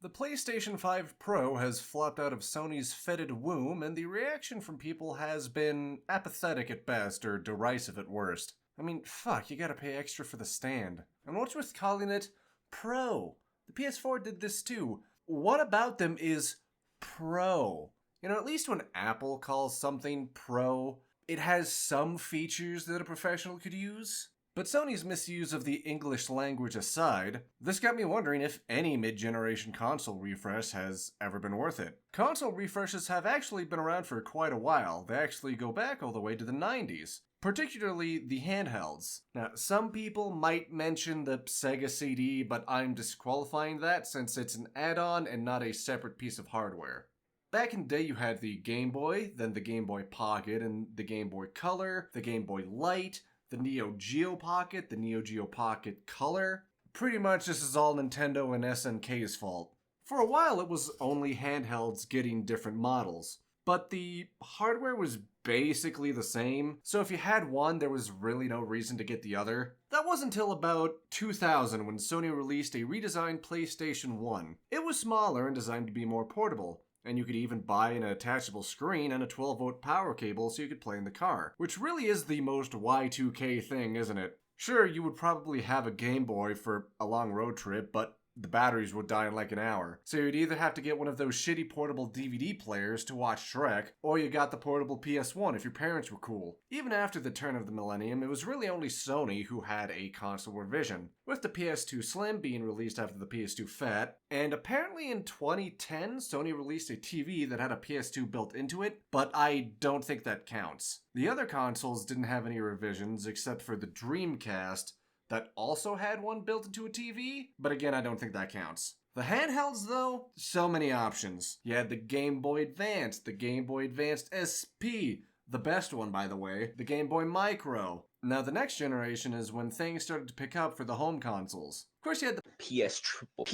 The PlayStation 5 Pro has flopped out of Sony's fetid womb, and the reaction from people has been apathetic at best or derisive at worst. I mean, fuck, you gotta pay extra for the stand. And what's with calling it Pro? The PS4 did this too. What about them is Pro? You know, at least when Apple calls something Pro, it has some features that a professional could use. But Sony's misuse of the English language aside, this got me wondering if any mid-generation console refresh has ever been worth it. Console refreshes have actually been around for quite a while. They actually go back all the way to the 90s. Particularly the handhelds. Now, some people might mention the Sega CD, but I'm disqualifying that since it's an add-on and not a separate piece of hardware. Back in the day, you had the Game Boy, then the Game Boy Pocket, and the Game Boy Color, the Game Boy Light, the Neo Geo Pocket, the Neo Geo Pocket Color. Pretty much this is all Nintendo and SNK's fault. For a while it was only handhelds getting different models, but the hardware was basically the same, so if you had one there was really no reason to get the other. That wasn't until about 2000 when Sony released a redesigned PlayStation 1. It was smaller and designed to be more portable, and you could even buy an attachable screen and a 12-volt power cable so you could play in the car. Which really is the most Y2K thing, isn't it? Sure, you would probably have a Game Boy for a long road trip, but the batteries would die in like an hour. So you'd either have to get one of those shitty portable DVD players to watch Shrek, or you got the portable PS1 if your parents were cool. Even after the turn of the millennium, it was really only Sony who had a console revision, with the PS2 Slim being released after the PS2 Fat, and apparently in 2010, Sony released a TV that had a PS2 built into it, but I don't think that counts. The other consoles didn't have any revisions except for the Dreamcast, that also had one built into a TV, but again, I don't think that counts. The handhelds, though, so many options. You had the Game Boy Advance, the Game Boy Advanced SP, the best one, by the way, the Game Boy Micro. Now, the next generation is when things started to pick up for the home consoles. Of course, you had the PS Triple.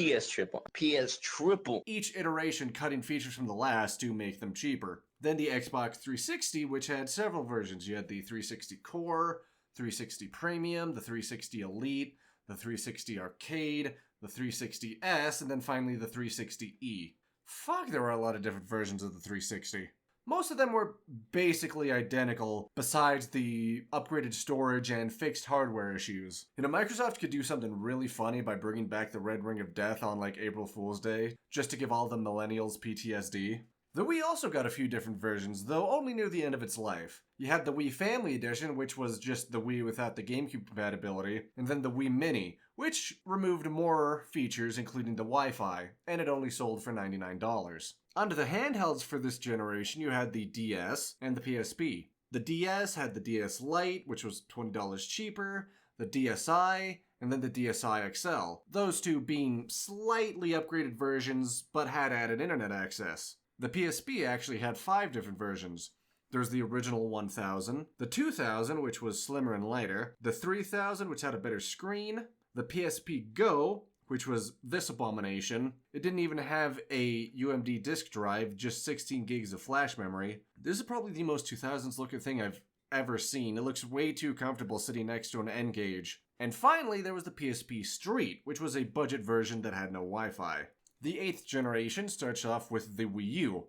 each iteration cutting features from the last to make them cheaper. Then the Xbox 360, which had several versions. You had the 360 Core, 360 Premium, the 360 Elite, the 360 Arcade, the 360S, and then finally the 360E. Fuck, there were a lot of different versions of the 360. Most of them were basically identical, besides the upgraded storage and fixed hardware issues. You know, Microsoft could do something really funny by bringing back the Red Ring of Death on like April Fool's Day, just to give all the millennials PTSD. The Wii also got a few different versions, though only near the end of its life. You had the Wii Family Edition, which was just the Wii without the GameCube compatibility, and then the Wii Mini, which removed more features including the Wi-Fi, and it only sold for $99. Onto the handhelds for this generation, you had the DS and the PSP. The DS had the DS Lite, which was $20 cheaper, the DSi, and then the DSi XL, those two being slightly upgraded versions, but had added internet access. The PSP actually had 5 different versions. There's the original 1000, the 2000, which was slimmer and lighter, the 3000, which had a better screen, the PSP Go, which was this abomination. It didn't even have a UMD disk drive, just 16 gigs of flash memory. This is probably the most 2000s looking thing I've ever seen. It looks way too comfortable sitting next to an N-Gage. And finally, there was the PSP Street, which was a budget version that had no Wi-Fi. The 8th generation starts off with the Wii U,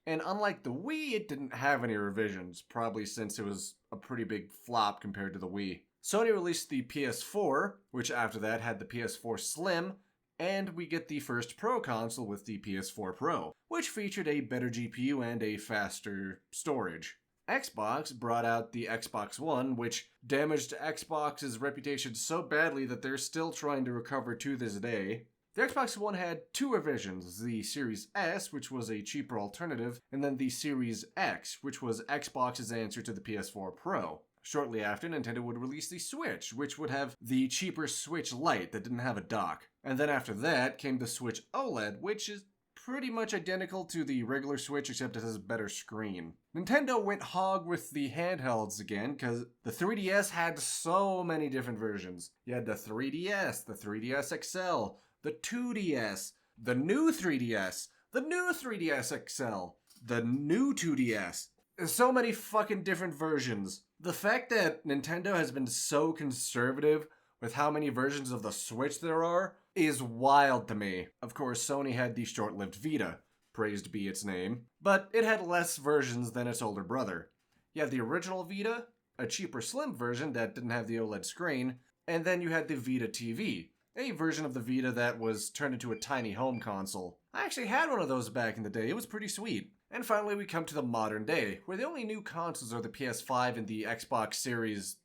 and unlike the Wii, it didn't have any revisions, probably since it was a pretty big flop compared to the Wii. Sony released the PS4, which after that had the PS4 Slim, and we get the first Pro console with the PS4 Pro, which featured a better GPU and a faster storage. Xbox brought out the Xbox One, which damaged Xbox's reputation so badly that they're still trying to recover to this day. The Xbox One had 2 revisions, the Series S, which was a cheaper alternative, and then the Series X, which was Xbox's answer to the PS4 Pro. Shortly after, Nintendo would release the Switch, which would have the cheaper Switch Lite that didn't have a dock. And then after that came the Switch OLED, which is pretty much identical to the regular Switch except it has a better screen. Nintendo went hog with the handhelds again, because the 3DS had so many different versions. You had the 3DS, the 3DS XL, the 2DS, the new 3DS, the new 3DS XL, the new 2DS. There's so many fucking different versions. The fact that Nintendo has been so conservative with how many versions of the Switch there are is wild to me. Of course, Sony had the short-lived Vita, praised be its name, but it had less versions than its older brother. You had the original Vita, a cheaper slim version that didn't have the OLED screen, and then you had the Vita TV, a version of the Vita that was turned into a tiny home console. I actually had one of those back in the day, it was pretty sweet. And finally we come to the modern day, where the only new consoles are the PS5 and the Xbox Series,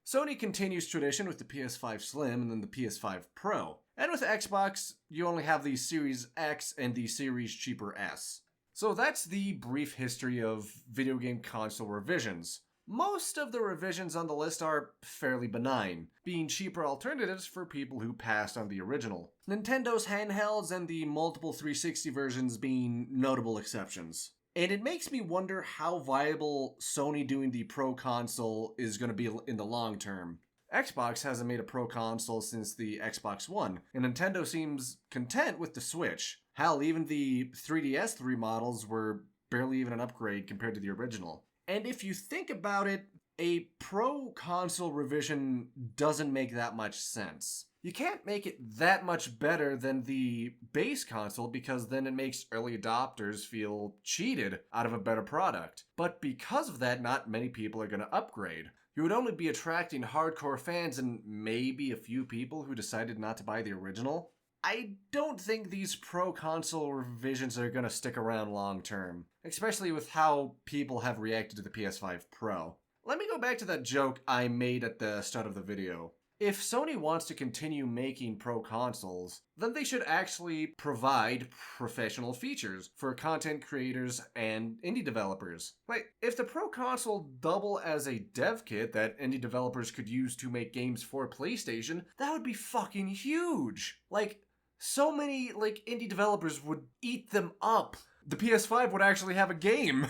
Sony continues tradition with the PS5 Slim and then the PS5 Pro. And with Xbox, you only have the Series X and the Series Cheaper S. So that's the brief history of video game console revisions. Most of the revisions on the list are fairly benign, being cheaper alternatives for people who passed on the original. Nintendo's handhelds and the multiple 360 versions being notable exceptions. And it makes me wonder how viable Sony doing the Pro console is going to be in the long term. Xbox hasn't made a Pro console since the Xbox One, and Nintendo seems content with the Switch. Hell, even the 3DS remodels were barely even an upgrade compared to the original. And if you think about it, a Pro console revision doesn't make that much sense. You can't make it that much better than the base console because then it makes early adopters feel cheated out of a better product. But because of that, not many people are going to upgrade. You would only be attracting hardcore fans and maybe a few people who decided not to buy the original. I don't think these Pro console revisions are going to stick around long term, especially with how people have reacted to the PS5 Pro. Let me go back to that joke I made at the start of the video. If Sony wants to continue making Pro consoles, then they should actually provide professional features for content creators and indie developers. Like, if the Pro console double as a dev kit that indie developers could use to make games for PlayStation, that would be fucking huge. Like, so many, indie developers would eat them up. The PS5 would actually have a game.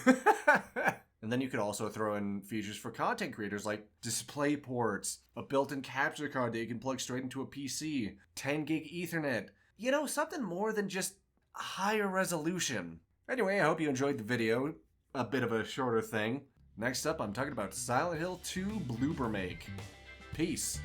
And then you could also throw in features for content creators like display ports, a built-in capture card that you can plug straight into a PC, 10 gig Ethernet. You know, something more than just higher resolution. Anyway, I hope you enjoyed the video. A bit of a shorter thing. Next up, I'm talking about Silent Hill 2 Blooper Make. Peace.